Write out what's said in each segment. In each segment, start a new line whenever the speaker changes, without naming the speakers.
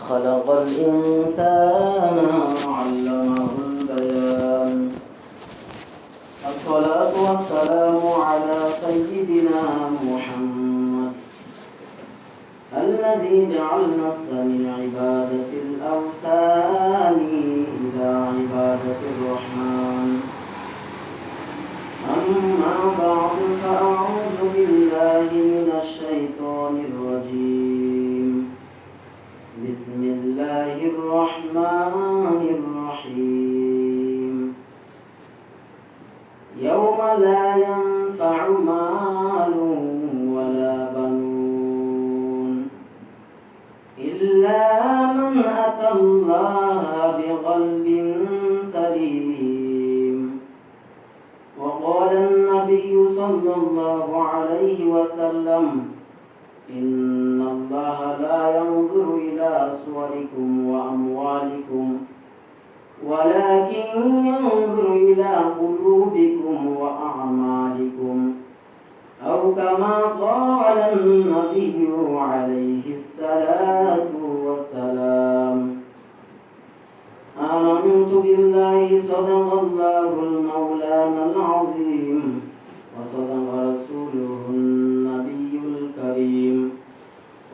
خلق الإنسان علمه البيان. الصلاة والسلام على سيدنا محمد الذي جعلنا من عبادة الأوثان إلى عبادة الرحمن. أما بعد فأعوذ بالله من الشيطان الرجيم. بسم الله الرحمن الرحيم. يوم لا ينفع مال ولا بنون إلا من أتى الله بقلب سليم. وقال النبي صلى الله عليه وسلم: إن الله لا ينظر إلى صوركم وأموالكم ولكن ينظر إلى قلوبكم وأعمالكم، أو كما قال النبي عليه الصلاة والسلام. آمنت بالله صدق الله المولانا العظيم وصدق رسوله النبي الكريم،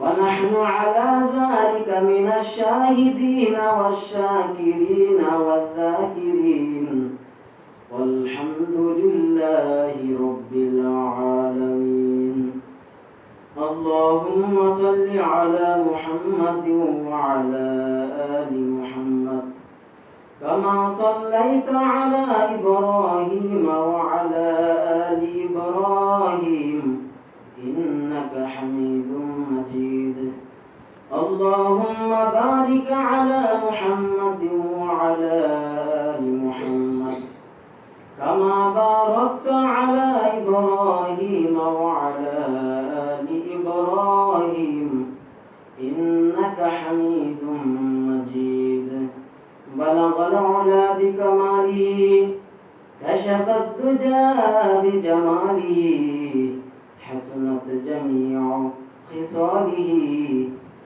ونحن على ذلك من الشاهدين والشاكرين والذاكرين، والحمد لله رب العالمين. اللهم صل على محمد وعلى آل محمد كما صليت على إبراهيم وعلى آل إبراهيم إنك حميد مجيد. اللهم بارك على محمد وعلى آل محمد كما باركت على إبراهيم وعلى آل إبراهيم إنك حميد مجيد. بلغ العلا بكماله كشف الدجى بجماله حسنت جميع خصاله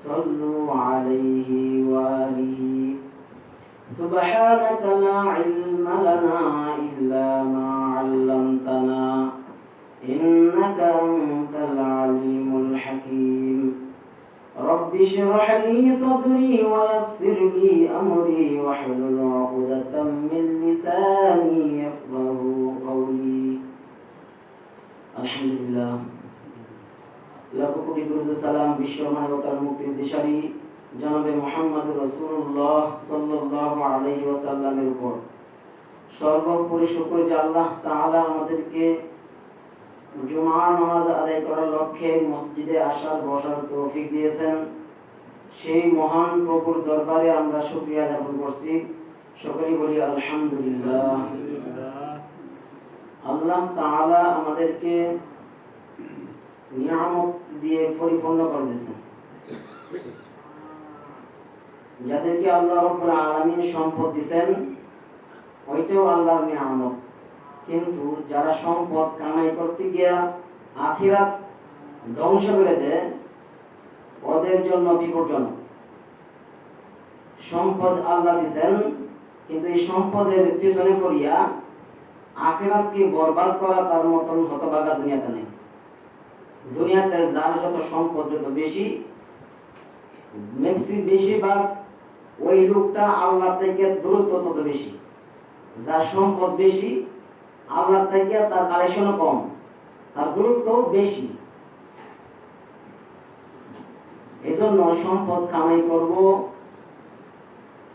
صلوا عليه وآله. سبحانك لا علم لنا إلا ما علمتنا إنك أنت العليم الحكيم. رب اشرح لي صدري ويسر لي أمري واحلل عقدة من لساني يفقهوا قولي. الحمد لله. লাখো কোটি দরুদ সালাম বিশ্ব মানবতার মুক্তির দিশারি জনাবে মুহাম্মদ রাসূলুল্লাহ সাল্লাল্লাহু আলাইহি ওয়াসাল্লামের উপর সর্বোপরি শুকর যে আল্লাহ তাআলা আমাদেরকে জুমার নামাজ আদায় করার লক্ষ্যে মসজিদে আসার বসার তৌফিক দিয়েছেন। সেই মহান প্রভুর দরবারে আমরা শুকরিয়া জ্ঞাপন করছি। সকলেই বলি আলহামদুলিল্লাহ। আল্লাহ তাআলা আমাদেরকে নিয়ামত দিয়ে পরিপূর্ণ করে দিয়েছেন। যাদেরকে আল্লাহ রাব্বুল আলামিন সম্পদ দিয়েছেন ওইটাও আল্লাহর নিয়ামত, কিন্তু যারা সম্পদ কামাই করতে গিয়া আখিরাত ধ্বংস করে দেয় ওদের জন্য বিপজ্জনক। সম্পদ আল্লাহ দিয়েছেন, কিন্তু এই সম্পদের পিছনে পড়িয়া আখিরাতকে বরবাদ করা তার মতন হতভাগা দুনিয়াতে নেই। দুনিয়াতে যার যত সম্পদ যত বেশিরভাগ ওই লোকটা আল্লাহ থেকে দূরত্ব তত বেশি। যার সম্পদ বেশি আল্লাহ থেকে তার কালেকশনও কম, তার দূরত্ব বেশি। এই জন্য সম্পদ কামাই করব,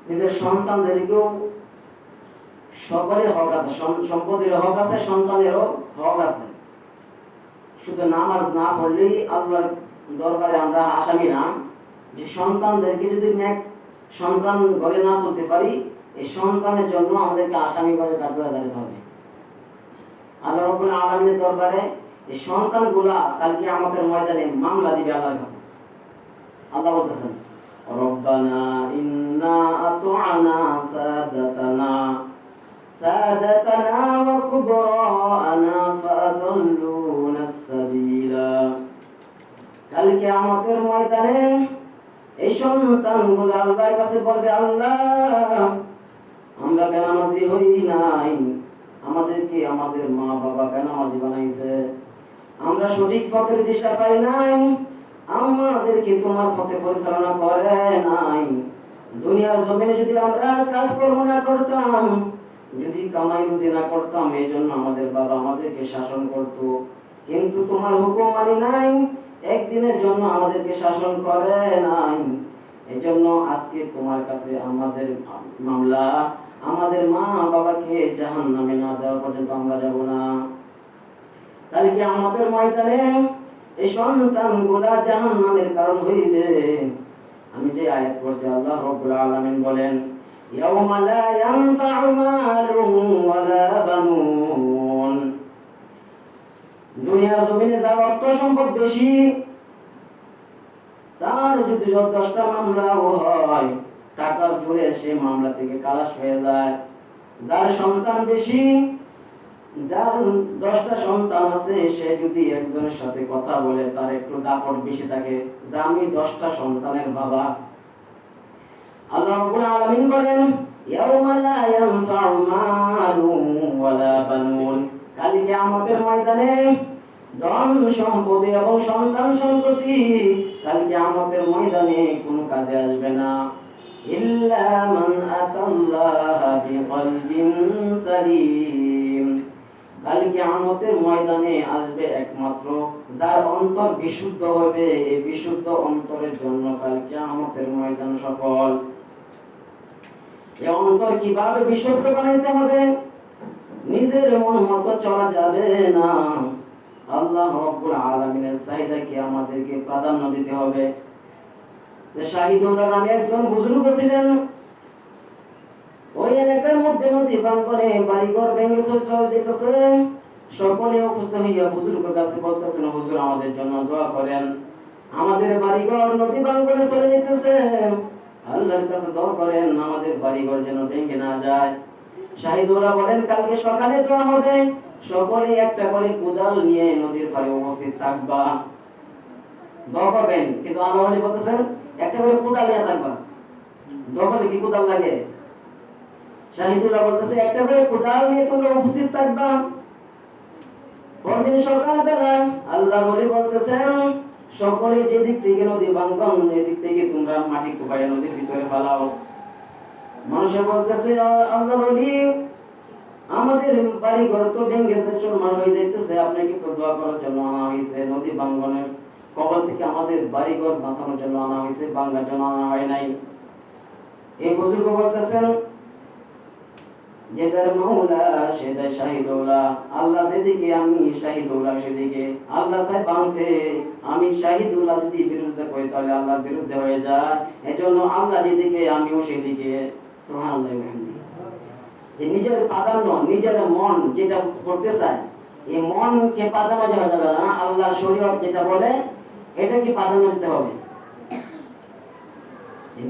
নিজের সন্তানদেরকেও সকলের হক আছে, সম্পদের হক আছে, সন্তানেরও হক আছে। শুধু নামাজ না পড়লেই আল্লাহর দরবারে আমরা আসামি না। যে সন্তানদেরকে যদি নেক সন্তান ঘরে না তুলতে পারি, এই সন্তানের জন্য আমাদেরকে আসামি করে কাঠগড়ায় দাঁড়াতে হবে। আল্লাহ রাব্বুল আলামিনের দরবারে এই সন্তানগুলা কালকে আমাদের ময়দানে মামলা দিবে আল্লাহর কাছে। আল্লাহ বলতেছেন, রব্বানা ইন্না আতআনা সাদাতানা ওয়া কুবরানা ফাআদাল্লুনা সাবিলা। কালকে আমাদের ময়দানে এই সন্তানগুলো আল্লাহর কাছে বলবে, আল্লাহ আমরা বেনামাজি হই নাই, আমাদেরকে আমাদের মা বাবা বেনামাজি বানাইছে, আমরা সঠিক পথের দিশা পাই নাই, আমাদেরকে তোমার পথে পরিচালনা করে নাই। দুনিয়ার জমিনে যদি আমরা কাজ কর্ম না করতাম, যদি কামাই রুজি না করতাম, এই জন্য আমাদের বাবা আমাদেরকে শাসন করত, কিন্তু তোমার হুকুম মানি নাই, একদিনের জন্য আমাদেরকে শাসন করে নাই। এজন্য আজকে তোমার কাছে আমাদের মামলা, আমাদের মা বাবাকে জাহান্নামে না দেওয়া পর্যন্ত আমরা যাব না। কালকে আমাদের ময়দানে এই সন্তানগুলা জাহান্নামের কারণ হইবে। আমি যে আয়াত পড়ছি, আল্লাহ রাব্বুল আলামিন বলেন, ইয়াউমা লা ইয়ানফা'ু মালুন ওয়ালা বানুন। দুনিয়ার জমিনে যার অর্থ সম্পদ বেশি, তার যদি 10টা মামলাও হয়, টাকার জোরে সে মামলা থেকে খালাস হয়ে যায়। যার সন্তান বেশি, যার 10টা সন্তান আছে, সে যদি একজনের সাথে কথা বলে, তার একটু দাপট বেশি থাকে যে আমি 10টা সন্তানের বাবা। আল্লাহ রাব্বুল আলামিন বলেন, ইয়াউমা লা ইয়ানফা'ু মালুন ওয়ালা বানুন। কাল কিয়ামতের ময়দানে ধন সম্পদ এবং সন্তান সন্ততি কাল কিয়ামতের ময়দানে কোনো কাজে আসবে না, ইল্লা মান আতাল্লাহা বিকলবিন সালিম। কাল কিয়ামতের ময়দানে আসবে একমাত্র যার অন্তর বিশুদ্ধ হবে। এই বিশুদ্ধ অন্তরের জন্য কাল কিয়ামতের ময়দান সফল। এই অন্তর কিভাবে বিশুদ্ধ বানাইতে হবে? নিজের মন মতো চলা যাবে না। আল্লাহ রাব্বুল আলামিনের চাহিদাকে আমাদেরকে প্রাধান্য দিতে হবে। শাহিদুল্লাহ নামে একজন বুজুর্গ ছিলেন। ওই এলাকার মধ্যে নদী বাঙ্গনে বাড়িঘর ভেঙে চলে যেতেছে। সকলে উপস্থিত হইয়া বুজুর্গের কাছে বলতেছেন, হুজুর আমাদের জন্য দোয়া করেন, আমাদের বাড়িঘর নদী বাঙ্গনে চলে যেতেছে, আল্লাহর কাছে দোয়া করেন আমাদের বাড়িঘর যেন ভেঙে না যায়। শাহিদুল্লাহ বলেন, কালকে সকালে দোয়া হবে, সকলে একটা করে কোদাল নিয়ে নদীর পাড়ে উপস্থিত থাকবা, দোয়া করবেন। কিন্তু আল্লাহ বলতেছেন একটা করে কোদাল নিয়ে থাকবা। দোয়া করলে কি কোদাল লাগে? শাহিদুল্লাহ বলতেছে একটা করে কোদাল নিয়ে তোমরা উপস্থিত থাকবা। পরদিন সকালবেলায় আল্লাহ বলতেছেন, সকলে যেদিক থেকে নদী বাঙ্গন, এদিক থেকে তোমরা মাটি কুপায় নদীর ভিতরে ফালাও। মানুষে বলতেছে, আল্লাহ বলি আমাদের বাড়ি ঘর তো ভেঙেছে, চুরমার হয়ে যাইতেছে, আপনাকে তো দোয়া করার জন্য আনা হয়েছে, নদী বাঙ্গনের কবল থেকে আমাদের বাড়ি ঘর বাঁচানোর জন্য আনা হয়েছে, বাঙ্গার জন্য আনা হয় নাই। এই বুজুর্গ বলতেছেন, যেদার মাওলা সেদার শাহিদুল্লাহ, আল্লাহ যেদিকে আমি শাহিদুল্লাহ সেদিকে। আল্লাহ চাই বাঁধতে, আমি শাহিদুল্লাহ যদি বিরুদ্ধে করি তাহলে আল্লাহর বিরুদ্ধে হয়ে যায়। এজন্য আল্লাহ যেদিকে আমিও সেদিকে। সুবহানাল্লাহ। যে নিজের প্রাধান্য, নিজের মন যেটা করতে চায়, এই মনকে প্রাধান্য দেওয়া যাবে না। আল্লাহ শরীয়ত যেটা বলে এটাকে প্রাধান্য দিতে হবে।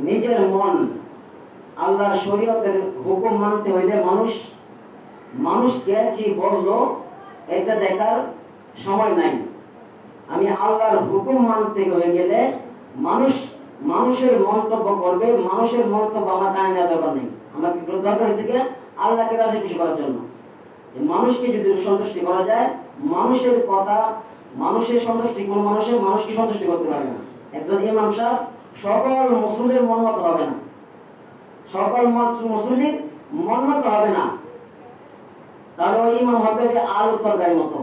নিজের মন, আল্লাহর শরীয়তের হুকুম মানতে হইলে মানুষ কে কি বললো এটা দেখার সময় নাই। আমি আল্লাহর হুকুম মানতে হয়ে গেলে মানুষের মন্তব্য করবে, মানুষের মন্তব্য আমার কানে নেওয়া দরকার নেই। আমাকে দরকার হয়েছে কি আল্লাহকে রাজি খুশি করার জন্য। মানুষকে যদি সন্তুষ্টি করা যায়, মানুষের কথা, মানুষের সন্তুষ্টি, কোন মানুষকে সন্তুষ্টি করতে পারবে না। একজন ইমাম সাহেব সকল মুসলিমের মন মতো হবে না, সকল মুসলিম মন মতো হবে না। তাহলে ওই ইমাম হতে হবে আলু তরকারি মতো।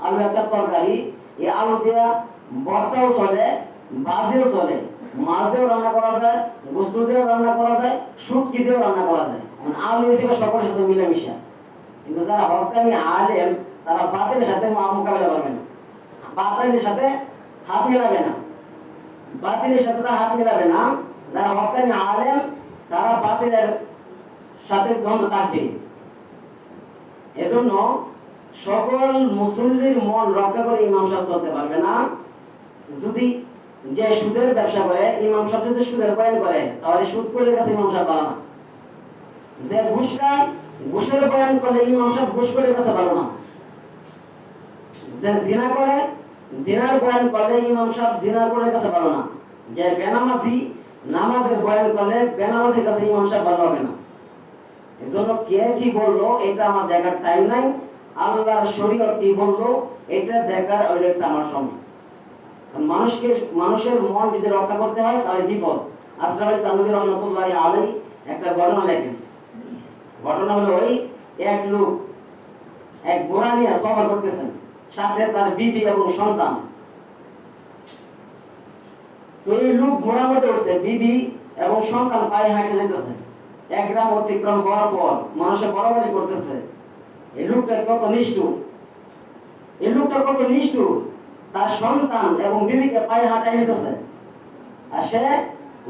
আলু একটা তরকারি, এই আলু দিয়ে ভর্তাও চলে, ভাজিও চলে, মাছ দিয়েও রান্না করা যায়, গোস্ত দিয়েও রান্না করা যায়, শুটকি দিয়েও রান্না করা যায়। আলু হিসেবে সকলের সাথে মিলেমিশা। কিন্তু যারা হক্কানি আলেম, তারা বাতিলের সাথে মোকাবেলা করবে না, বাতিলের সাথে হাত মেলাবে না, বাতিলের সাথে তারা হাত মেলাবে না। যারা হক্কানি আলেম, তারা বাতিলের সাথে দ্বন্দ্ব থাকবে। এজন্য সকল মুসল্লির মন রক্ষা করে ইমাম সাহেব চলতে পারবে না। যদি যে সুদের ব্যবসা করে, ইমাম সাহেব যদি সুদের বয়ান করে, তাহলে সুদ করে কাছে ইমাম সাহেব ভালো না। যে ঘুষ খায়, ঘুষের বয়ান করলে ইমাম সাহেব ঘুষ করে কাছে ভালো না। যে জিনা করে, জিনার বয়ান করলে ইমাম সাহেব জিনার করে কাছে ভালো না। যে বেনামাজি, নামাজের বয়ান করলে বেনামাজের কাছে ইমাম সাহেব ভালো হবে না। এজন্য কে কি বললো এটা আমার দেখার টাইম নাই, আল্লাহর শরীয়ত কি বললো এটা দেখার ওই লেগেছে আমার সময়। মানুষের মন যদি রক্ষা করতে হয় তাহলে বিপদ। আশরাফ আলী থানভী রহমতুল্লাহ আলাইহি একটা ঘটনা লেখেন। ঘটনা হলো ওই এক লোক এক ঘোড়া নিয়ে সফর করতেছেন, সাথে তার বিবি এবং সন্তান। তো এই লোক ঘোড়ার মধ্যে উঠছে, বিবি এবং সন্তান পায়ে হাঁটে যেতেছে। এক গ্রাম অতিক্রম হওয়ার পর মানুষের বরাবরই করতেছে। এই লোকটা কত নিষ্ঠুর, এই লোকটা কত নিষ্ঠুর, তার সন্তান এবং বিবিকে পায়ে হাঁটাই নিতেছে আর সে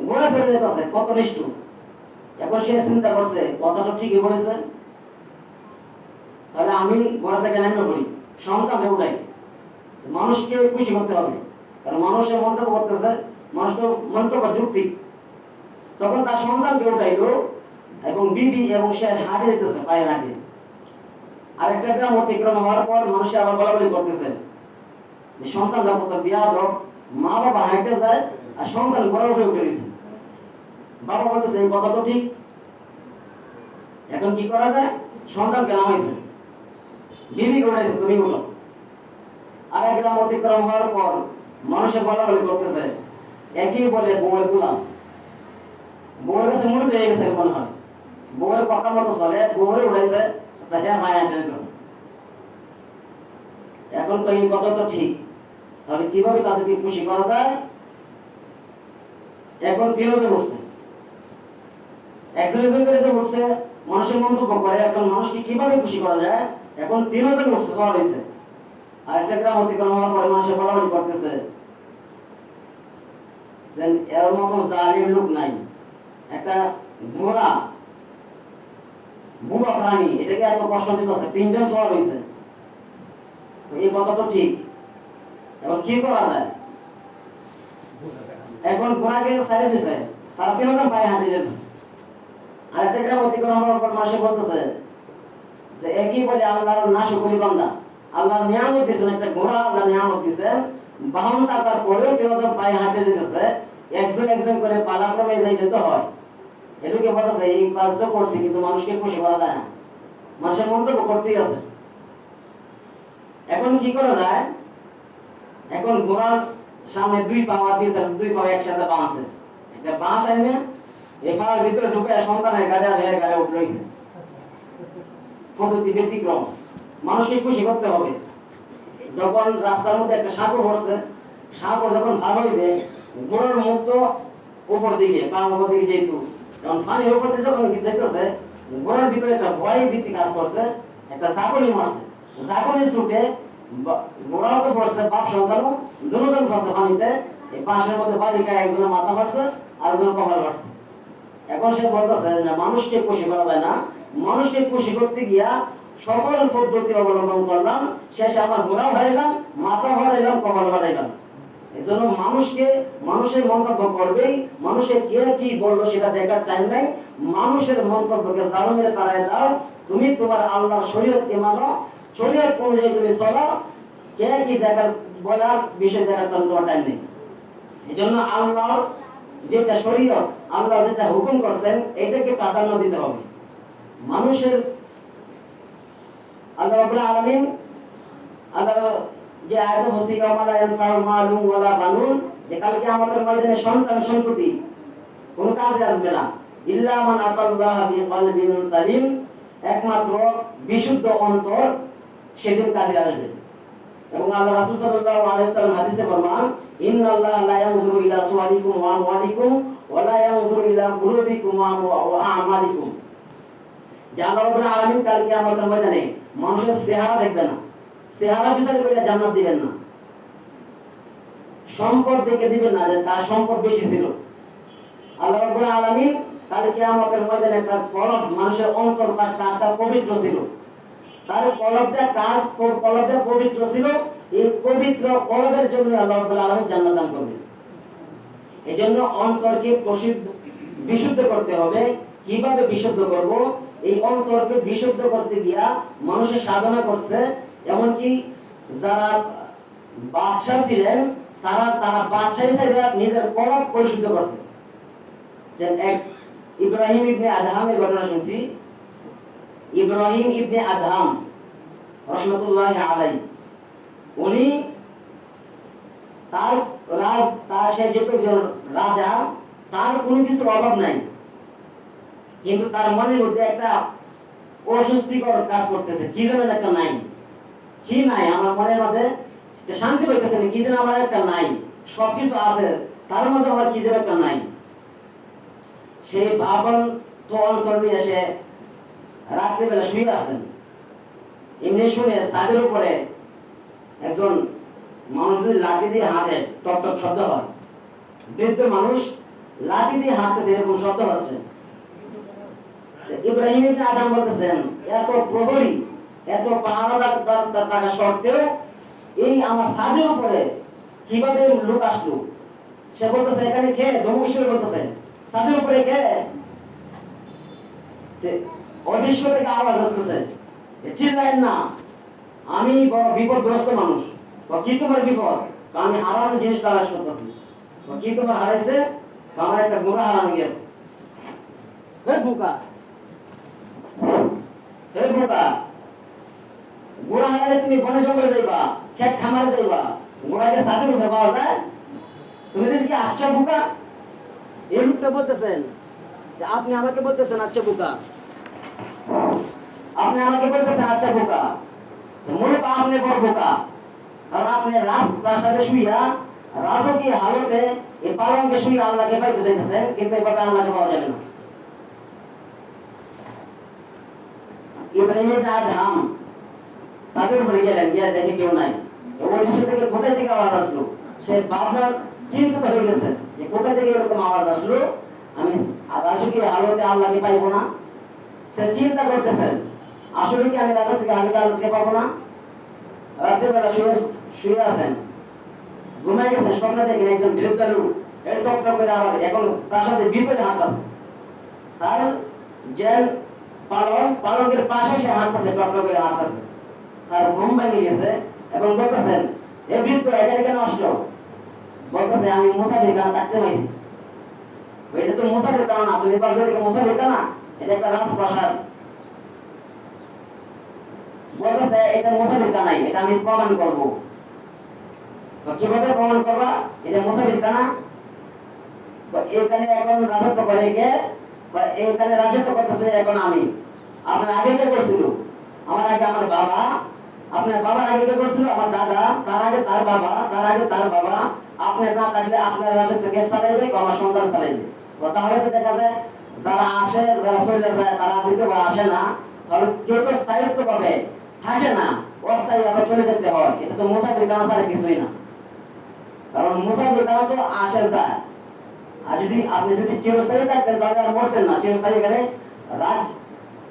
ঘোড়া চলে যেতেছে, কত নিষ্ঠুর। এখন সে চিন্তা করছে কথাটা ঠিকই বলেছে, তাহলে আমি ঘোড়া থেকে নামিয়ে পড়ি, সন্তানকে উঠাই, মানুষকে খুশি করতে হবে। কারণ মানুষের মন্তব্য করতেছে, মানুষ তো মন্তব্য যুক্তি। তখন তার সন্তানকে উঠাইলো এবং বিবি এবং সে হাঁটে যেতেছে, পায়ে হাঁটে। আরেকটা গ্রাম অতিক্রম হওয়ার পর মানুষ আবার বলাবলি করতেছে, সন্তানরা কত বিয়াদব, মা বাবা হাঁটে যায় আর সন্তান ঘোড়া উঠে উঠে গেছে। বাবা বলতেছে এই কথা তো ঠিক, এখন কি করা যায়? সন্তানকে নামাইছে, বিবি উঠাইছে, তুমি উঠো। আরেক গ্রাম অতিক্রম হওয়ার পর মানুষের বলাবলি করতেছে, একই বলে বউয়ের গোলাম, বউয়ের কাছে মুড়ে দিয়ে গেছে মনে হয়, বউয়ের কথা মতো চলে, বউয়ের উঠাইছে, হ্যাঁ মায়া টেনে। এখন তো এই কথা তো ঠিক, তাহলে কিভাবে তাদেরকে খুশি করা যায়? এখন তিনজন উঠছে, একজন একজন করে যে উঠছে, মানুষের মন্তব্য করে, এখন মানুষকে কিভাবে খুশি করা যায়? এখন তিনজন উঠছে, সবার হয়েছে। আর একটা গ্রাম অতিক্রম হওয়ার পরে মানুষের বলাবলি করতেছে, এর মতো জালিম লোক নাই, একটা ঘোড়া বুড়া প্রাণী এটাকে এত কষ্ট দিতেছে, তিনজন সবার হয়েছে, এই কথা তো ঠিক। এখন কি করা যায়? এখন ঘোড়াকে ছেড়ে দিছে, তারা তিনজন পায়ে হাঁটে যেতেছে। আরেকটা গ্রাম অতিক্রম হওয়ার পর মাসে বলতেছে যে একই বলে আল্লাহর নাশকরি বান্দা, আল্লাহর নিয়ামত দিয়েছেন, একটা ঘোড়া আল্লাহ নিয়ামত দিয়েছেন, বাহন থাকার পরেও তিনজন পায়ে হাঁটে যেতেছে, একজন একজন করে পালাক্রমে যাই যেতে হয়। এটুকে বলতেছে এই কাজ তো করছি, কিন্তু মানুষকে খুশি করা যায় না, মানুষের মন্তব্য করতেই আছে। এখন কি করা যায়? এখন ঘোড়ার সামনে দুই পা দিয়েছে, দুই পা একসাথে বাঁধছে, একটা বাঁশ আইনে এই পায়ের ভিতরে ঢুকে সন্তানের গাড়ি আর গাড়ি উঠে রয়েছে। পদ্ধতি ব্যতিক্রম, মানুষকে খুশি করতে হবে। যখন রাস্তার মধ্যে একটা সাপও পড়ছে, সাপও যখন ভালো হইবে, ঘোড়ার মুখ তো উপর দিকে, পা উপর দিকে যেহেতু, যখন পানির উপর দিয়ে যখন যেতেছে, ঘোড়ার ভিতরে একটা ভয় ভীতি কাজ করছে, একটা ঝাঁকুনি মারছে, ঝাঁকুনি ছুটে ঘোড়াও তো পড়ছে, বাপ সন্তানও দুজন পড়ছে পানিতে। এই পাশের মধ্যে বালিকায় একজনের মাথা পাড়ছে আর একজনের কপাল পাড়ছে। এখন সে বলতেছে না মানুষকে খুশি করা যায় না, মানুষকে খুশি করতে গিয়া সকল পদ্ধতি অবলম্বন করলাম, শেষে আমার ঘোড়া হারাইলাম, মাথা হারাইলাম, কপাল হারাইলাম। এই জন্য মানুষকে মানুষের মন্তব্য করবেই, মানুষের কে কি বললো সেটা দেখার টাইম নাই। মানুষের মন্তব্যকে জালো মেরে তাড়ায় দাও, তুমি তোমার আল্লাহর শরীয়তকে মানো, শরীয়ত অনুযায়ী তুমি চলো, কে কি দেখার বলার বিষয় দেখার তোমার টাইম নেই। এই জন্য আল্লাহর যেটা শরীয়ত, আল্লাহ যেটা হুকুম করছেন এটাকে প্রাধান্য দিতে হবে। মানুষের আল্লাহ রাব্বুল আলামিন আল্লাহ যে আয়াতে বলছে ইয়াউমা লা ইয়ানফাউ মালুন ওয়ালা বানুন, যে কালকে কিয়ামতের ময়দানে সন্তান সন্ততি কোনো কাজে আসবে না, ইল্লা মান আতাল্লাহ বিকলবিন সালিম, একমাত্র বিশুদ্ধ অন্তর সেদিন কাজে আসবে। এবং আল্লাহ রাসূল সাল্লাল্লাহু আলাইহি ওয়াসাল্লাম হাদিসে ফরমান, ইন্নাল্লাহা লা ইয়ানজুরু ইলা সুওয়ারিকুম ওয়া আমওয়ালিকুম ওয়া লা ইয়ানজুরু ইলা কুলুবিকুম ওয়া আমালিকুম, যে আল্লাহ রাব্বুল আলামিন কাল কিয়ামতের ময়দানে মানুষের চেহারা দেখবেন না, চেহারা বিচার করে জান্নাত দিবেন না, সম্পদ দেখে দিবেন না যে তার সম্পদ বেশি ছিল। আল্লাহ রাব্বুল আলামিন কাল কিয়ামতের ময়দানে তার কলব, মানুষের অন্তর বা কারটা পবিত্র ছিল, তার কলবটা পবিত্র ছিল, এই পবিত্র কলবের জন্য আল্লাহ রাব্বুল আলামিন জান্নাত দান করবেন। এজন্য অন্তরকে বিশুদ্ধ করতে হবে। কিভাবে বিশুদ্ধ করব? এই অন্তরকে বিশুদ্ধ করতে গিয়া মানুষের সাধনা করছে, এমনকি যারা বাদশা ছিলেন তারা বাদশাহী থেকে নিজের কলব পরিশুদ্ধ করছে। যে এক ইব্রাহিম ইবনে আদহামের ঘটনা শুনছি। ইব্রাহিম ইবনে আদহাম রহমতুল্লাহি আলাইহি, উনি তার সে যত রাজা, তার কোনো কিছুর অভাব নাই, কিন্তু তার মনের মধ্যে একটা অস্বস্তিকর কাজ করতেছে, কি যেন একটা নাই। কি নাই? আমার মনের মধ্যে শান্তি পাইতেছে না, কি যেন আমার একটা নাই। সবকিছু আছে, তার মধ্যে আমার কি যেন একটা নাই। সেই ভাবন তো অন্তর নিয়ে সে রাত্রিবেলা শুয়ে আছেন। এমনি শুনে ছাদের উপরে একজন মানুষ যদি লাঠি দিয়ে হাঁটে, টক টক শব্দ হয়। বৃদ্ধ মানুষ লাঠি দিয়ে হাঁটতেছে, এরকম শব্দ হচ্ছে। ইব্রাহিম ইবনে আদম বলতেছেন, এত প্রহরী, এত পাহারাদার থাকা সত্ত্বেও এই আমার ছাদের উপরে কিভাবে লোক আসলো? সে বলতেছে, এখানে কে? ধমকেশ্বর বলতেছে, ছাদের উপরে কে? অদৃশ্য থেকে আওয়াজ আসতেছে, চিল্লায়েন না, আমি বড় বিপদগ্রস্ত মানুষ। কি তোমার বিপদ? আমি হারানো জিনিস তালাশ করতেছি। কি তোমার হারাইছে? আমার একটা গোড়া হারানো গেছে। গোড়া হারালে তুমি বনে জঙ্গলে যাইবা, খেত খামারে যাইবা, গোড়াকে ছাদের উপরে পাওয়া যায়? তুমি যদি কি আচ্ছা বোকা? এই লোকটা বলতেছেন যে আপনি আমাকে বলতেছেন আচ্ছা বোকা, আপনি আমাকে বলতেছেন আচ্ছা বোকা। মূলত আপনি বড় বোকা, কারণ আপনি রাজপ্রাসাদে শুইয়া রাজকীয় হালতে এই পালঙ্কে শুয়ে আল্লাহকে পাইতে চাইতেছেন, কিন্তু এভাবে আল্লাহকে পাওয়া যাবে না। ইব্রাহিম ইবনে আদহাম ছাদের উপরে গেলেন, গিয়ে দেখে কেউ নাই। অদৃশ্য থেকে কোথা থেকে আওয়াজ আসলো? সে ভাবনার চিন্তিত হয়ে গেছে যে কোথা থেকে এরকম আওয়াজ আসলো, আমি রাজকীয় হালতে আল্লাহকে পাইবো না। সে চিন্তা করতেছেন, আসলে কি আমি রাজকীয় হালতে আল্লাহকে পাবো না? রাত্রিবেলা শুয়ে আছেন, ঘুমাই গেছেন, স্বপ্নে দেখেন একজন বৃদ্ধ লোক এই টক টক করে আবার এখন প্রাসাদের ভিতরে হাঁটতেছে। তার যে পালকের পাশে সে হাঁটতেছে, টক টক করে হাঁটতেছে। তার ঘুম ভেঙে গেছে এবং বলতেছেন, এ বৃদ্ধ এখানে কেন আসছো? বলতেছে, আমি মুসাফির খানা থাকতে পাইছি। এটা তো মুসাফির খানা না, তুমি বাজারে মুসাফির খানা, এটা একটা রাজপ্রাসাদ। বলতেছে, এটা মুসাফির খানাই, এটা আমি প্রমাণ করবো। কিভাবে প্রমাণ করবা এটা মুসাফির খানা? এখানে এখন রাজত্ব করে কে? এখানে রাজত্ব করতেছে এখন আমি। আপনার আগে কে করছিল? আমার আগে আমার বাবা, আপনার বাবার আগে কে করছিল? আমার দাদা, তার আগে তার বাবা, তার আগে তার বাবা। আপনার না থাকলে আপনার রাজত্ব কে চালাইবে? আমার সন্তান চালাইবে। তাহলে তো দেখা যায় যারা আসে, যারা চলে যায়, তারা দ্বিতীয়বার আসে না, তাহলে কেউ তো স্থায়িত্ব পাবে, থাকে না, অস্থায়ী ভাবে চলে যেতে হয়। এটা তো মুসাফির খানা ছাড়া কিছুই না। কারণ মুসাফির খানা তো আসে যায়। আর আপনি যদি চিরস্থায়ী থাকতেন তাহলে আর মরতেন না, চিরস্থায়ী এখানে রাজ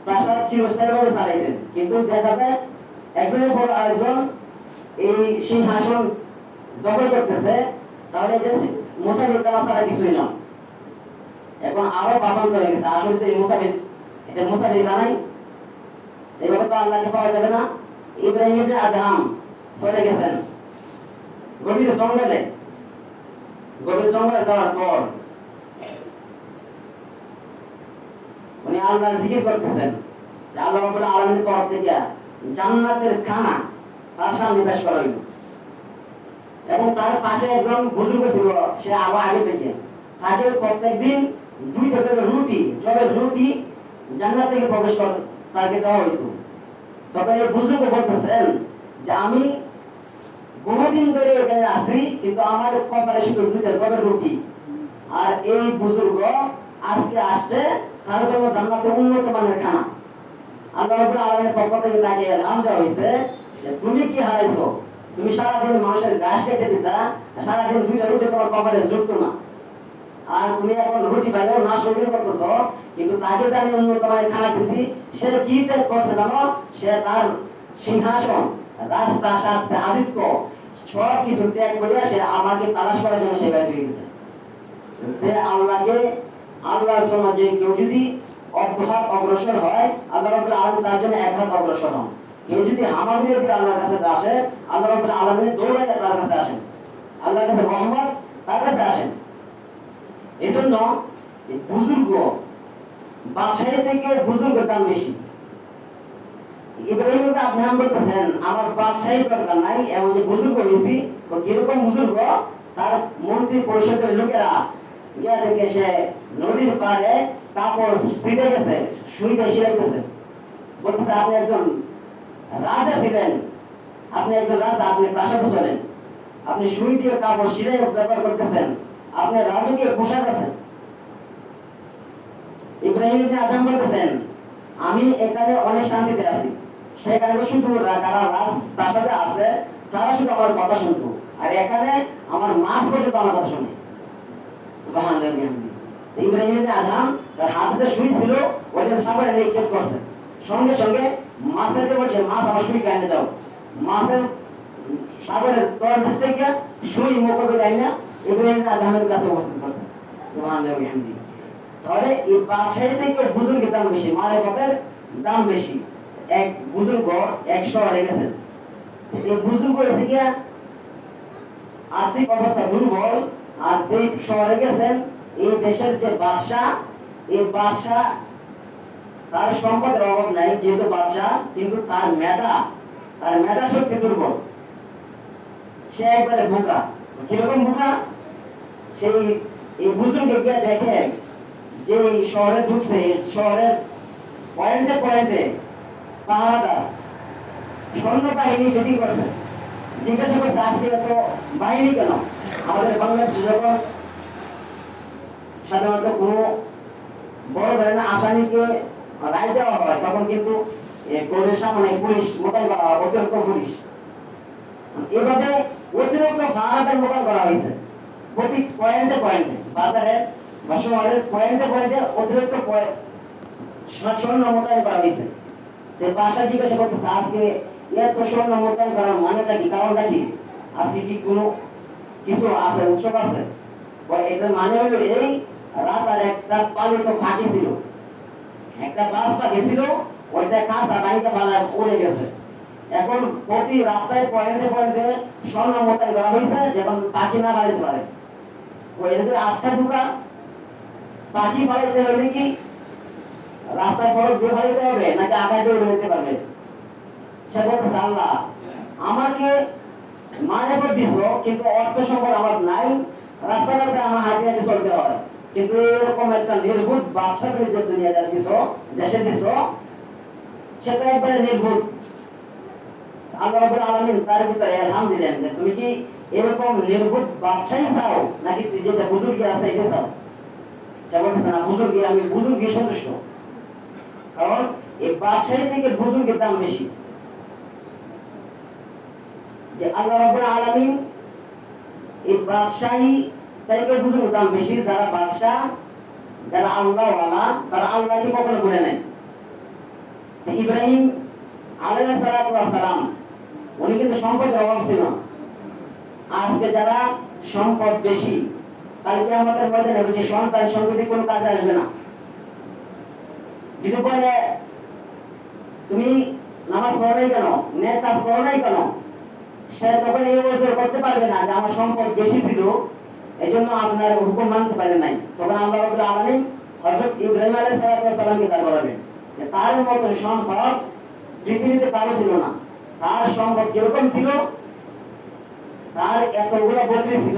প্রাসাদ চিরস্থায়ী ভাবে চালাইতেন। কিন্তু দেখা যায় একজনের পর আরেকজন এই সিংহাসন দখল করতেছে, তাহলে এটা মুসাফির খানা ছাড়া কিছুই না। এখন আরো বাবান্ত হয়ে গেছে, আসলে তো এই মুসাফির, এটা মুসাফির খানাই, এইভাবে তো আল্লাহকে পাওয়া যাবে না। ইব্রাহিম ইবনে আদহাম চলে গেছেন গভীর জঙ্গলে। গভীর জঙ্গলে যাওয়ার পর উনি আল্লাহর জিকির করতেছেন, আল্লাহ রাব্বুল আলামিনের তরফ থেকে জান্নাতের খানা তার সামনে পেশ করা হইল। এবং তার পাশে একজন বুজুর্গ ছিল, সে আরো আগে থেকে তাকে প্রত্যেকদিন 2টা করে রুটি, জলের রুটি জান্নাত থেকে প্রবেশ করে তাকে দেওয়া হইত। তখন এই বুজুর্গ বলতেছেন যে আমি বহুদিন ধরে এখানে আসছি, কিন্তু আমার কপালে শুধু 2টা জলের রুটি। আর এই বুজুর্গ আজকে আসছে, তার জন্য জান্নাতের উন্নত মানের খানা। আল্লাহ রাব্বুল আলামিনের পক্ষ থেকে তাকে এলান দেওয়া হয়েছে যে তুমি কি হারাইছো? তুমি সারাদিন মানুষের ঘাস কেটে দিতা, সারাদিন 2টা রুটি তোমার কপালে জুটতো না, আর তুমি এখন রুটি পাইও না, শরীর করতেছ। কিন্তু তাকে যে আমি উন্নত মানের খানা দিছি, সে কি ত্যাগ করছে জানো? সে তার সিংহাসন, রাজপ্রাসাদ, আদিত্য সব কিছু ত্যাগ করে সে আমাকে তালাশ করার জন্য সে বের হয়ে গেছে। সে আল্লাহকে, আল্লাহর জন্য যে কেউ যদি অর্ধহাত অগ্রসর হয়, আল্লাহ রাব্বুল আলামিন তার জন্য 1 হাত অগ্রসর হন। কেউ যদি হামাগুড়ি দিয়ে আল্লাহর কাছে আসে, আল্লাহ রাব্বুল আলামিন দৌড়াইয়া তার কাছে আসেন, আল্লাহর কাছে রহমত তার কাছে আসেন। এই জন্য এই বুজুর্গ বাদশাহী থেকে বুজুর্গের দাম বেশি। ইব্রাহিম আপনি বলতেছেন আমার বাদশাহী দরকার নাই, এমন যে বুজুর্গ হয়েছি, তো কিরকম বুজুর্গ, তার মন্ত্রী পরিষদের লোকেরা গিয়া দেখে সে নদীর পাড়ে কাপড় ভিজে গেছে, শুইতে শিরাইতেছে। বলতেছে আপনি একজন রাজা ছিলেন, আপনি একজন রাজা, আপনি প্রাসাদে চলেন, আপনি সুই দিয়ে কাপড় শিরাই ব্যবহার করতেছেন, আপনি রাজকীয় পোশাক আছেন। ইব্রাহিম আদম বলতেছেন আমি এখানে অনেক শান্তিতে আছি, সেখানে তো শুধু যারা রাজ প্রাসাদে আছে তারা শুধু আমার কথা শুনতো, আর এখানে আমার মাছ পর্যন্ত আমার কথা শুনে। সুবহানাল্লাহ। ইব্রাহিম আদম তার হাতে সুই ছিল, ওইটা সাগরে নিক্ষেপ করছে, সঙ্গে সঙ্গে মাছের বলছে মাছ আমার সুই কেনে দাও। মাছের সাগরের তলদেশ থেকে সুই মুখ করে আইনা ইব্রাহিম আদমের কাছে উপস্থিত করছে। সুবহানাল্লাহ। তাহলে এই বাদশাহী থেকে বুজুর্গের দাম বেশি, মারেফতের দাম বেশি। এক বুজুর্গ এক শহরে গেছেন, এই বুজুর্গ এসে গিয়া আর্থিক অবস্থা দুর্বল, আর যে শহরে গেছেন এই দেশের যে বাদশাহ, এই বাদশাহ তার সম্পদের অভাব নাই যেহেতু বাদশাহ, কিন্তু তার মেধা শক্তি দুর্বল, সে একবারে বোকা। কিরকম বোকা, সেই এই বুজুর্গ গিয়া দেখে যে শহরে ঢুকছে, শহরের পয়েন্টে পয়েন্টে পাহারাদার সৈন্য বাহিনী ফিটিং করছে। জিজ্ঞাসা করছে আজকে এত বাহিনী কেন? আমাদের বাংলাদেশে যখন সাধারণত কোনো বড় ধরনের আসামিকে রায় দেওয়া হয় তখন কিন্তু কোর্টের সামনে পুলিশ মোতায়েন করা হয়, অতিরিক্ত পুলিশ। এভাবে অতিরিক্ত পাহারাদার মোতায়েন করা হয়েছে প্রতি পয়েন্টে পয়েন্টে, বাজারের বা শহরের পয়েন্টে পয়েন্টে অতিরিক্ত সৈন্য মোতায়েন করা হয়েছে। বাসা জিজ্ঞাসা করতেছে আজকে এত সৈন্য মোতায়েন করার মানেটা কি, কারণটা কি, আজকে কি কোনো কিছু আছে, উৎসব আছে? এটার মানে হলো এই রাজার একটা পালিত পাখি ছিল, একটা বাস পাখি ছিল, ওইটা কাঁচা বাইকে পালা উড়ে গেছে। এখন প্রতি রাস্তায় পয়েন্টে পয়েন্টে সৈন্য মোতায়েন করা হয়েছে যেমন পাখি না বাড়িতে পারে। ওইটা আচ্ছা ঢুকা পাখি বাড়িতে হলে কি রাস্তায় খরচ দিয়ে বাড়িতে হবে নাকি আগায় দিয়ে উড়ে যেতে পারবে? সে বলতেছে আল্লাহ আমাকে মানেফত দিছো, কিন্তু অর্থ সম্পদ আমার নাই, রাস্তাঘাটে আমার হাঁটি হাঁটি চলতে হয়, কিন্তু এরকম একটা নির্ভুত বাদশা তুমি যে দুনিয়াতে দিছো, দেশে দিছো, সেটা একবারে নির্ভুত। আল্লাহ রাব্বুল আলামিন তার ভিতরে ইলহাম দিলেন যে তুমি কি এরকম নির্ভুত বাদশাহী চাও নাকি যেটা বুজুর্গি আছে এটা চাও? সে বলতেছে না, বুজুর্গি, আমি বুজুর্গি সন্তুষ্ট, কারণ এই বাদশাহী থেকে বুজুর্গের দাম বেশি। যে আল্লাহ রাব্বুল আলামিন এই বাদশাহী থেকে বুজুর্গের দাম বেশি। যারা বাদশাহ, যারা আল্লাহ ওয়ালা, তারা আল্লাহকে কখনো ভুলে নাই। ইব্রাহিম আলাইহিস সালাতু ওয়াস সালাম উনি কিন্তু সম্পদের অভাব ছিল না। আজকে যারা সম্পদ বেশি, কালকে আমাদের ময়দানে বলছে সন্তান সন্ততি কোনো কাজে আসবে না। যদি বলে তুমি নামাজ পড়ো নাই কেন, নেক কাজ করো নাই কেন, সে তখন এই অভিযোগ করতে পারবে না যে আমার সম্পদ বেশি ছিল এই জন্য আপনার হুকুম মানতে পারে নাই। তখন আল্লাহ রাব্বুল আলামিন হযরত ইব্রাহিম আলাইহিস সালামকে দাঁড় করাবেন যে তার মতো সম্পদ পৃথিবীতে কারো ছিল না। তার সম্পদ কিরকম ছিল, তার এতগুলো বকরি ছিল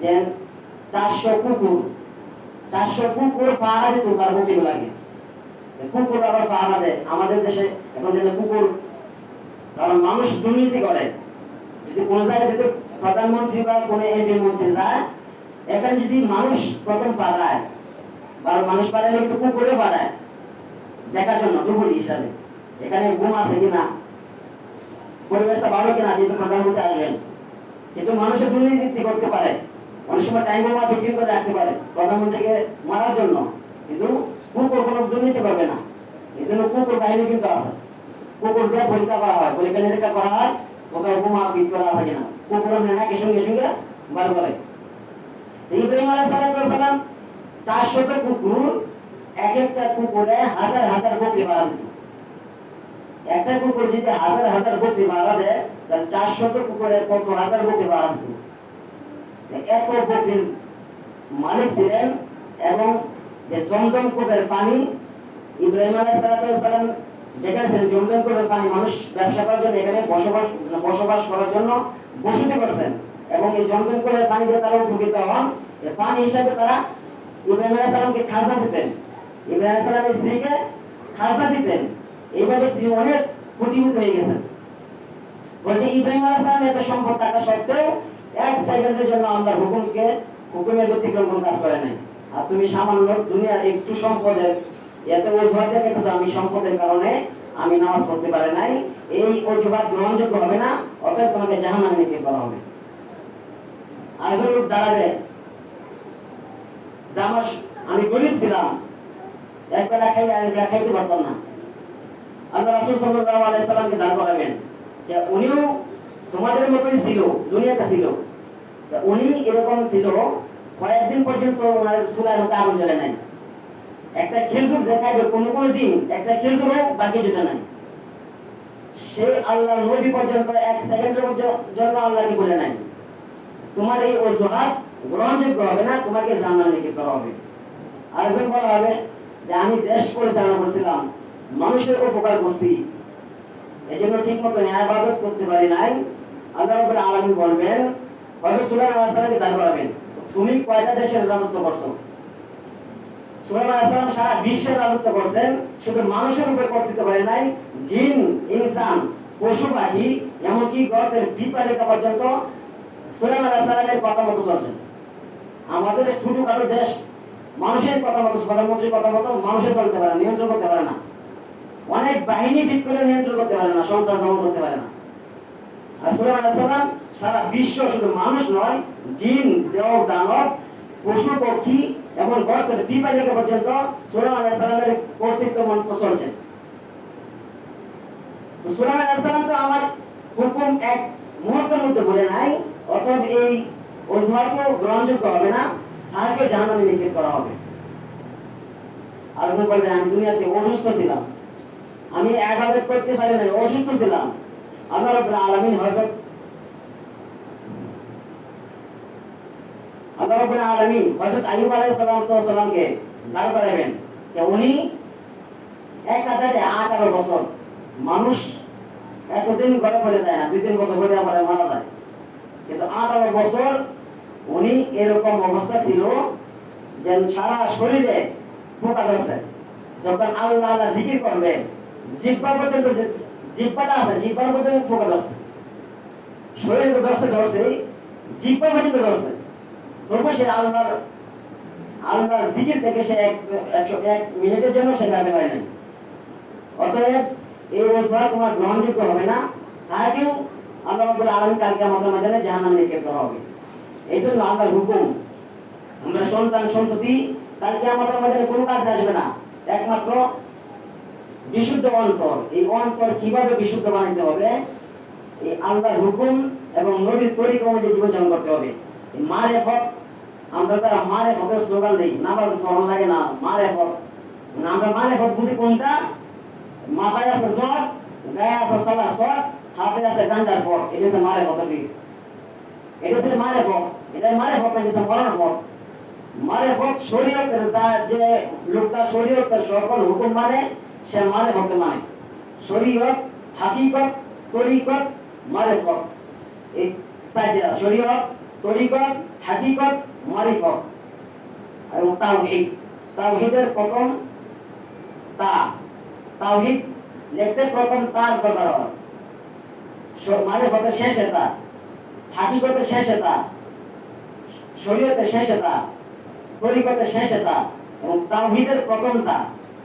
যে 400 কুকুর পাহারা দিত তার বকরি লাগে। কুকুর আবার পাহারা দেয়। আমাদের দেশে এখন যে কুকুর, কারণ মানুষ দুর্নীতি করে, যদি কোনো জায়গায় যদি প্রধানমন্ত্রী বা কোনো এমপি মন্ত্রী যায়, এখানে যদি মানুষ প্রথম পাঠায় বা মানুষ পাঠালে কিন্তু কুকুরে পাঠায় দেখার জন্য ডুবুরি হিসাবে এখানে ঘুম আছে কিনা, পরিবেশটা ভালো কিনা, যেহেতু প্রধানমন্ত্রী আসবেন। কিন্তু মানুষের দুর্নীতি করতে পারে, অনেক সময় টাইম বোমা ফিটিং করে রাখতে পারে প্রধানমন্ত্রীকে মারার জন্য, কিন্তু কুকুর কোনো দুর্নীতি করবে না। এই জন্য কুকুর বাহিনী কিন্তু আছে, কুকুর দিয়ে পরীক্ষা করা হয়, পরীক্ষা নিরীক্ষা করা হয় কোথাও বোমা ফিট করা আছে কিনা, কুকুর নাকি সঙ্গে সঙ্গে বার করে। ইব্রাহিম আলাইহিস সালাম 400টা কুকুর, এক একটা কুকুরে হাজার হাজার বকরি মারা দিত। একটা কুকুর যদি হাজার হাজার বকরি মারা দেয় তাহলে 400টা কুকুরে কত হাজার বকরি মারা দিত। এত বকরির মালিক ছিলেন এবং যে জমজম কূপের পানি ইব্রাহিম আলাইহিস সালাম যেখানে জমজম কূপের পানি মানুষ ব্যবসা করার জন্য এখানে বসবাস করার জন্য বসতি করছেন এবং এই জমজম কূপের পানি দিয়ে তারা উপকৃত হন। এই পানি হিসাবে তারা ইব্রাহিম আলাইহিস সালামকে খাজনা দিতেন, ইব্রাহিম আলাইহিস সালামের স্ত্রীকে খাজনা দিতেন। এইভাবে তিনি অনেক কোটিপতি হয়ে গেছেন। বলছে ইব্রাহিম আলাইহিস সালাম এত সম্পদ থাকা সত্ত্বেও এক সেকেন্ডের জন্য আল্লাহর হুকুমের ব্যতিক্রম কোনো কাজ করে নাই। আর তুমি সামান্য দুনিয়ার একটু সম্পদের এত অজুহাত দেখেছো, আমি সম্পদের কারণে আমি নামাজ পড়তে পারি নাই, এই অজুহাত গ্রহণযোগ্য হবে না, অতএব তোমাকে জাহান্নামে নিক্ষেপ করা হবে। আরেকজন লোক দাঁড়াবে যে আমি গরিব ছিলাম, একবেলা খাইলে আরেকবেলা খাইতে পারতাম না। আল্লাহ রাসূল সাল্লাল্লাহু আলাইহি সাল্লামকে দাঁড় করাবেন যে উনিও তোমাদের মতোই ছিল, দুনিয়াতে ছিল, উনি এরকম ছিল, কয়েকদিন পর্যন্ত ওনার চুলার মধ্যে আগুন জ্বলে নাই। একটা খেজুর দেখাবে কোনো দিন একটা খেজুরও বাকি জুটে নাই। সে আল্লাহ নবী পর্যন্ত এক সেকেন্ডের জন্য আল্লাহকে বলে নাই তোমার এই অজুহাত গ্রহণযোগ্য হবে না, তোমাকে জাহান্নামে নিক্ষেপ করা হবে। আরেকজন বলা হবে যে আমি দেশ পরিচালনা করছিলাম, মানুষের উপকার করছি, এই জন্য ঠিক মতো ইবাদত করতে পারি নাই। আল্লাহ রাব্বুল আলামিন বলবেন হযরত সুলাইমান আলাইহিস সালামকে দাঁড় করাবেন, তুমি কয়টা দেশের রাজত্ব করছো? সুলাইমান আলাইহিস সালাম সারা বিশ্বের রাজত্ব করছেন, শুধু মানুষের উপর কর্তৃত্ব করে নাই, জিন, ইনসান, পশু পাখি, এমনকি গর্তের পিঁপড়া পর্যন্ত সুলাইমান আলাইহিস সালামের কথা মতো চলছেন। আমাদের ছোটখাটো দেশ মানুষের কথা মতো, প্রধানমন্ত্রীর কথা মতো মানুষের চলতে পারে না, নিয়ন্ত্রণ করতে পারে না, অনেক বাহিনী ঠিক করে নিয়ন্ত্রণ করতে পারে না, সন্ত্রাস দমন করতে পারে না। আর সুলাইমান আলাইহিস সালাম সারা বিশ্ব, শুধু মানুষ নয়, জিন, দেব, দানব, পশু পক্ষী এবং গর্তের পিঁপড়া পর্যন্ত সুলাইমান আলাইহিস সালামের কর্তৃত্ব মন্ত্র চলছে। তো সুলাইমান আলাইহিস সালাম তো আমার হুকুম এক মুহূর্তের মধ্যে বলে নাই, অতএব এই অজুহাতও গ্রহণযোগ্য হবে না, তাকে জাহান্নামে নিক্ষেপ করা হবে। আর বলবেন আমি দুনিয়াতে অসুস্থ ছিলাম, আমি ইবাদত করতে পারি নাই, অসুস্থ ছিলাম। আল্লাহ রাব্বুল আলামিন হযরত আইয়ুব আলাইহিস সালামকে দাঁড় করাবেন যে উনি 1018 বছর, মানুষ এতদিন ঘরে পড়ে যায় না, 2-3 বছর পরে আবার মারা যায়, কিন্তু 18 বছর উনি এরকম অবস্থা ছিল যে সারা শরীরে পোকা ধরছে। যখন আল্লাহ আল্লাহ জিকির করবে জিহ্বা পর্যন্ত, জিহ্বাটা আছে, জিহ্বার মধ্যে পোকা ধরছে, শরীরে ধরছে, জিহ্বা পর্যন্ত ধরছে, তবু সে আল্লাহর জিকির থেকে সে 1 মিনিটের জন্য সে কাঁদতে পারে নাই। অতএব এই অজুহাত তোমার গ্রহণযোগ্য হবে না, তাকেও আল্লাহ রাব্বুল আলামিন কালকে আমাদের ময়দানে জাহান্নামে নিক্ষেপ করা হবে। এই জন্য আল্লাহর হুকুম, আমরা সন্তান সন্ততি কালকে আমাদের ময়দানে কোনো কাজে আসবে না, একমাত্র বিশুদ্ধ অন্তর। এই অন্তর কিভাবে বিশুদ্ধ বানাইতে হবে? এই আল্লাহর হুকুম এবং নবীর তরিকা অনুযায়ী জীবনযাপন করতে হবে। মারেফত, আমরা যারা মারেফতের স্লোগান দিই, নামাজ পড়া লাগে না, মারেফত, আমরা মারেফত বুঝি কোনটা? মাথায় আছে শট, গায়ে আছে সালা শট, হাতে আছে গাঞ্জার ফট, এটা হচ্ছে মারেফত। এটা হচ্ছে মারেফত, এটা মারেফত না, এটা মরণফত। মারেফত শরীয়তের, যে লোকটা শরীয়তের সকল হুকুম মানে সে মারেফত মানে। শরীয়ত, হাকিকত, তরিকত, মারেফত, এই চারটা, শরীয়ত, তরিকত, হাকিকত, মারিফত এবং তাওহীদ। তাওহীদের প্রথম তা, তাওহীদ লিখতে প্রথম তার দরকার হয়, মারিফতের শেষে তা, হাকিকতের শেষে তা, শরীয়তের শেষে তা, তরিকতের শেষে তা এবং তাওহীদের প্রথম তা।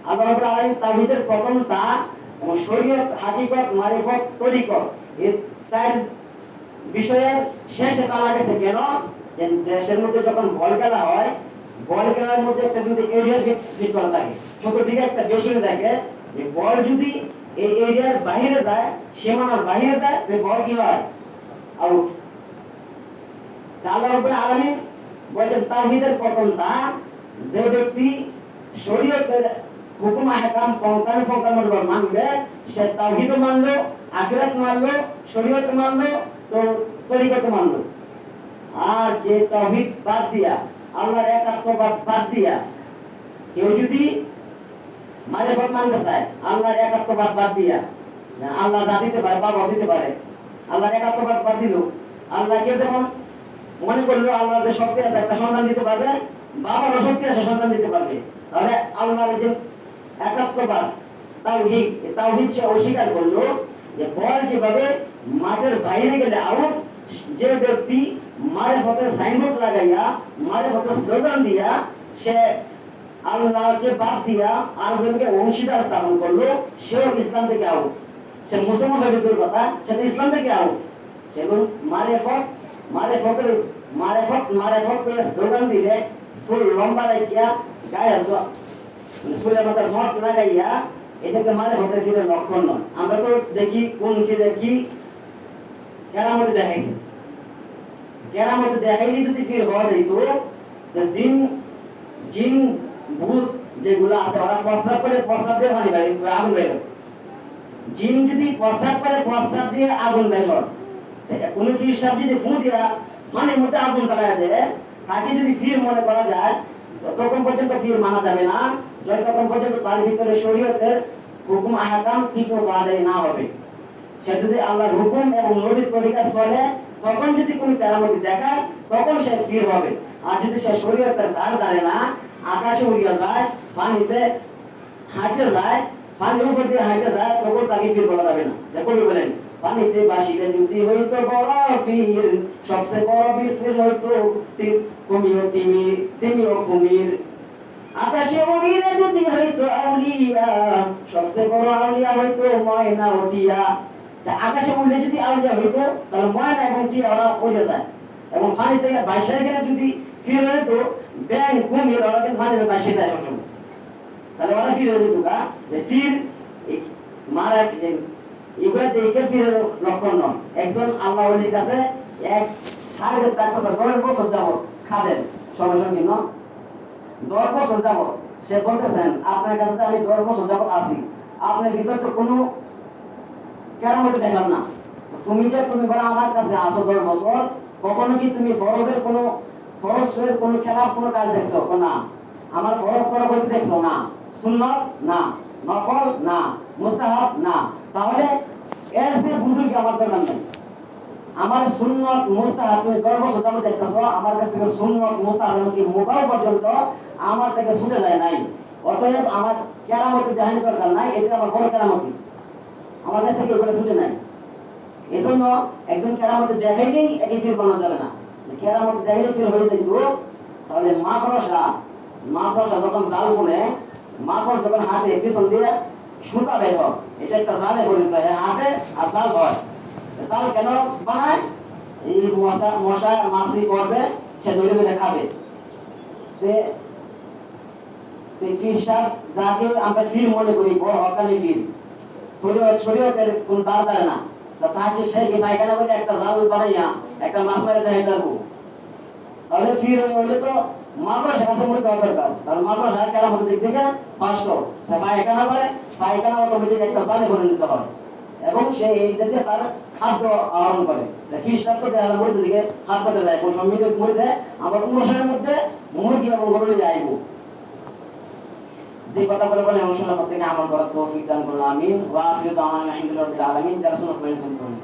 আল্লাহ রাব্বুল আলামিন তাওহীদের প্রথম তা এবং শরীয়ত, হাকিকত, মারিফত, তরিকত, এই 4 বিষয়ের শেষে তা লাগাইছে কেন? যে দেশের মধ্যে যখন বল খেলা হয়, বল খেলার মধ্যে একটা যদি এরিয়া ফিট করা থাকে, চতুর্দিকে একটা বেসনে থাকে, যে বল যদি এই এরিয়ার বাইরে যায়, সীমানার বাইরে যায়, তো বল কি হয়? আউট। আল্লাহ রাব্বুল আলামিন বলেন তাওহীদের প্রথম তা, যে ব্যক্তি শরীয়তের হুকুম আহকাম পঙ্কানুপঙ্খানুরূপে মানবে, সে তাওহীদও মানলো, আখিরাত মানলো, শরীয়ত মানলো, তো তরিকত মানলো। আর যে তাওহীদ বাদ দিয়া আল্লাহর একাত্মবাদ বাদ দিয়া কেউ যদি মারিফত মানতে চায়, আল্লাহর একাত্মবাদ বাদ দিয়া, আল্লাহ যা দিতে পারে বাবা দিতে পারে, আল্লাহর একাত্মবাদ বাদ দিল, আল্লাহকে যেমন মনে করলো আল্লাহ যে শক্তি আছে একটা সন্তান দিতে পারবে, বাবারও শক্তি আছে সন্তান দিতে পারবে, তাহলে আল্লাহর যে একাত্মবাদ তাওহীদ, তাওহীদ সে অস্বীকার করলো। যে বল যেভাবে মাঠের বাইরে গেলে আউট, যে ব্যক্তি মারিফতের সাইনবোর্ড লাগাইয়া মারিফতের স্লোগান দিয়া সে আল্লাহকে বাদ দিয়া আরেকজনকে অংশীদার স্থাপন করলো, সেও ইসলাম থেকে আউট। সে মুসলমান ব্যক্তির কথা, সে তো ইসলাম থেকে আউট। সেগুলো মারিফত মারিফতের মারিফত মারিফত করে স্লোগান দিলে চুল লম্বা রাখিয়া গায়ে চুলের মাথায় ঝট লাগাইয়া এটাকে মারিফতের ফিরে লক্ষণ নয়। আমরা তো দেখি কোন ফিরে কি কেরামতি দেখাইছে, কেরামতি দেখাইলে যদি ফির হওয়া যেত, জিন জিন ভূত যেগুলো আছে ওরা প্রস্রাব করে, প্রস্রাব দিয়ে পানি বের আগুন বের হয়। জিন যদি প্রস্রাব করে, প্রস্রাব দিয়ে আগুন বের হয়। কোন ফির সাহেব যদি ফু দিয়া পানির মধ্যে আগুন জ্বালায় দেয়, তাকে যদি ফির মনে করা যায়, ততক্ষণ পর্যন্ত ফির মানা যাবে না যতক্ষণ পর্যন্ত তার ভিতরে শরীয়তের হুকুম আহকাম ঠিক মতো আদায় না হবে। সে যদি আল্লাহর হুকুম এবং নবীর তরিকা চলে, তখন যদি কোনো কেরামতি দেখায় তখন সে ফির হবে। আর যদি সে শরীয়তের ধার ধারে না, আকাশে উড়িয়া যায়, পানিতে হাঁটে যায়, পানির উপর দিয়ে হাঁটে যায়, তখন তাকে ফির বলা যাবে না। কবি বলেন, পানিতে বাসিলে যদি হইতো বড় ফির, সবচেয়ে বড় ফির হইতো কুমির, তিমিও কুমির। আকাশে উড়িলে যদি হইতো আউলিয়া, সবচেয়ে বড় আউলিয়া হইতো ময়না ও টিয়া। আকাশে উড়লে যদি আউলিয়া হইতো, তাহলে ময়না এবং টিয়া ওরা উড়ে যায়। এবং পানি থেকে বাইশে গেলে যদি ফির হইতো ব্যাং কুমির, ওরা কিন্তু পানিতে বাইশে যায়। তাহলে ওরা ফির হয়ে যেত গা, যে ফির মারা এগুলা দেখে ফিরের লক্ষণ নয়। একজন আল্লাহ ওলির কাছে এক 10.5 বছর যাবত খাদেন, সঙ্গে সঙ্গে 10 বছর যাবত সে বলতেছেন, আপনার কাছে আমি 10 বছর যাবত আছি, আপনার ভিতর তো কোনো কেরামতি দেখলাম না। তুমি বলো আমার কাছে আসো 10 বছর, কখনো কি তুমি ফরজের কোনো খেলাফ কোনো কাজ দেখছো? না। আমার ফরজ করা বলতে দেখছো? না। সুন্নাত? না। নফল? না। মুস্তাহাব? না। তাহলে এর চেয়ে বুঝুন কি আমার দরকার নেই। আমার সুন্নাত মুস্তাহাব তুমি 10 বছর যাবত দেখতেছো, আমার কাছ থেকে সুন্নাত মুস্তাহাব এমনকি মোবাইল পর্যন্ত আমার থেকে ছুটে যায় নাই। অতএব আমার কেরামতি দেখানি দরকার নাই, এটা আমার বড় কেরামতি, আমার কাছ থেকে এগুলো ছুটে নাই। এজন্য একজন কেরামতি দেখাইলেই একই ফির বানানো যাবে না। কেরামতি দেখাইলে ফির হয়ে যেত, তাহলে মাকড়সা যখন জাল বুনে, মাকড় যখন হাতে পিছন দিয়ে সুতা বের হয়, এটা একটা জালে পরিণত হয়, হাতে আর জাল হয়। জাল কেন বানায়? এই মশা মাছি করবে, সে ধরে ধরে খাবে। ফির সাহেব যাকে আমরা ফির মনে করি, বড় হকানি ফির, শরীয়তের কোন দাঁড় দাঁড়ে না, তাকে সেই পায়খানা বলে একটা জাল বানাইয়া একটা মাছ মারে দেখাই পারবো। তাহলে ফির হইলে তো মাকড়সার কাছে মনে দেওয়া দরকার, কারণ মাকড়সার কেরামতের দিক থেকে ফার্স্ট পায়খানা করে, পায়খানা অটোমেটিক একটা জালে করে নিতে হয় এবং সে এইটা দিয়ে তার খাদ্য আহরণ করে। ফির সাহেব তো দেওয়া মরিতে দিকে হাত পাতে দেয়, কোন সঙ্গীত মরিতে আবার অনুষ্ঠানের মধ্যে মুরগি এবং গরু নিয়ে আইব। যে কথা বলে অনুষ্ঠানের পর থেকে আমল করার তৌফিক দান করুন, আমিন। ওয়া আখিরু দাওয়ানা আলহামদুলিল্লাহি রাব্বিল আলামিন। যারা সুন্নাত মেনে চলুন।